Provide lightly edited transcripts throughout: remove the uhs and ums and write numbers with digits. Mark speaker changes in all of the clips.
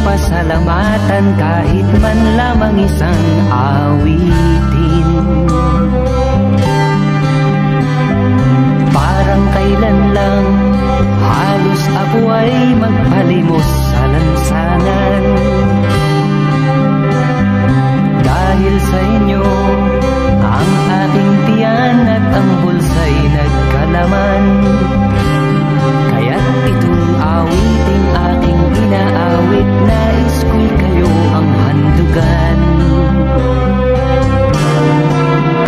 Speaker 1: pasalamatan kahit man lamang isang awitin. Parang kailan lang halos ako ay magpalimos sa lansangan. Dahil sa inyo ang aking tiyan at ang bulsa'y nagkalaman. Kaya't itong awiting aking inaawit, nais ko'y kayo ang handugan.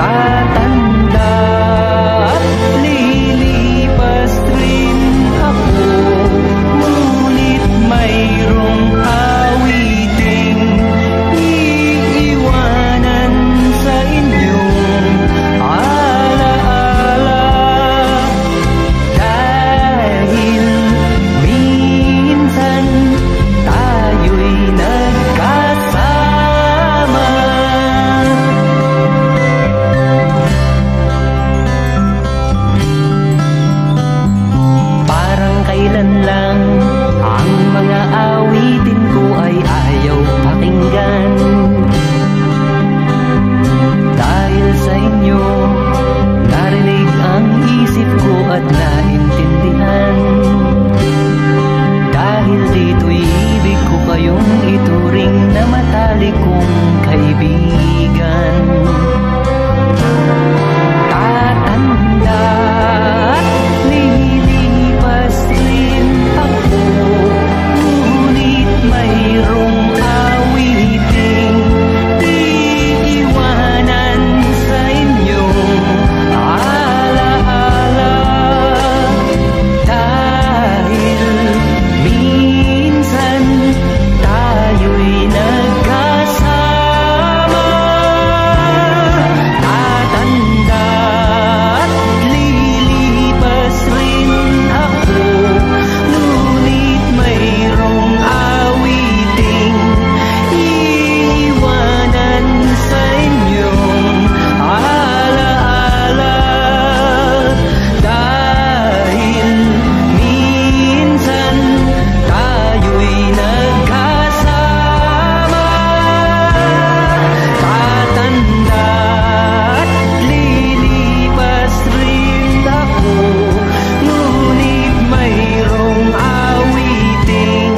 Speaker 1: Tatanda at lilipas rin ako, ngunit mayroong awiting iiwanan sa inyong alaala. Dahil minsan tayo'y nagkasama. Parang kailan lang ang mga awitin ko ay ayaw pakinggan. Dahil sa inyo narinig ang isip ko at naintindihan. Dahil dito'y ibig ko kayong ituring na matalik kong kaibigan. Tatanda at lilipas rin ako, ngunit mayroong awiting iiwanan sa inyong alaala. Dahil minsan tayo'y nagkasama. Tatanda at lilipas rin ako, ngunit mayroong awiting iiwanan sa inyong alaala. Dahil minsan tayo'y nagkasama. Tatanda at lilipas rin ako, ngunit mayroong awiting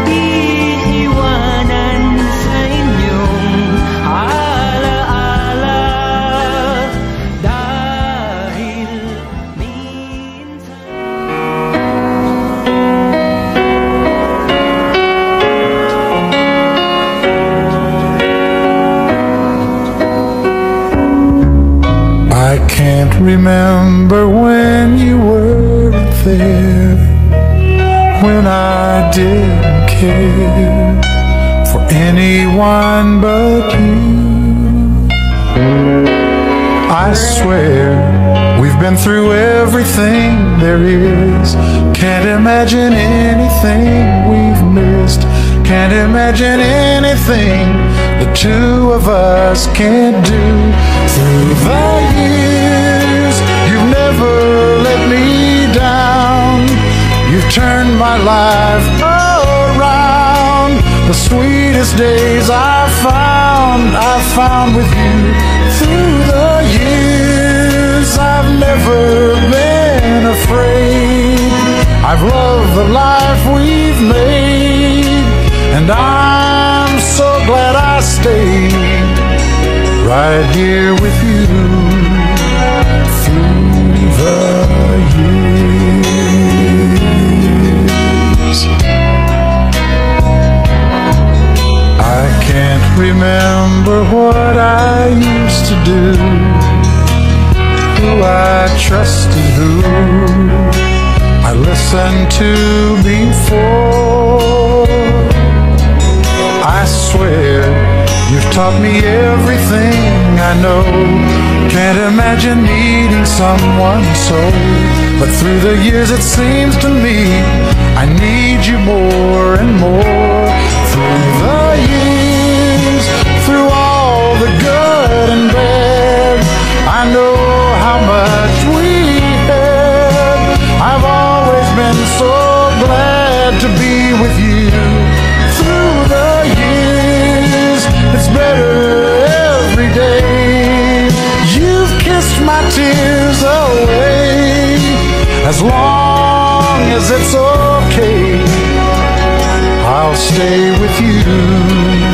Speaker 1: iiwanan sa inyong alaala. Dahil minsan
Speaker 2: I can't remember when you weren't there, when I didn't care for anyone but you. I swear we've been through everything there is. Can't imagine anything we've missed. Can't imagine anything the two of us can't do. Through the years, you've never let me down. You've turned my life around. The sweetest days I've found with you. Through the years, I've never been afraid. I've loved the life we've made, and I'm so glad I stayed right here with you through the years. I can't remember what I used to do, who I trusted, who I listened to before. I swear you've taught me everything I know. Can't imagine needing someone so, but through the years it seems to me I need you more and more. Through the years, through all the good and bad, I know how much we had. I've always been so glad to be with you. Through the as long as it's okay, I'll stay with you.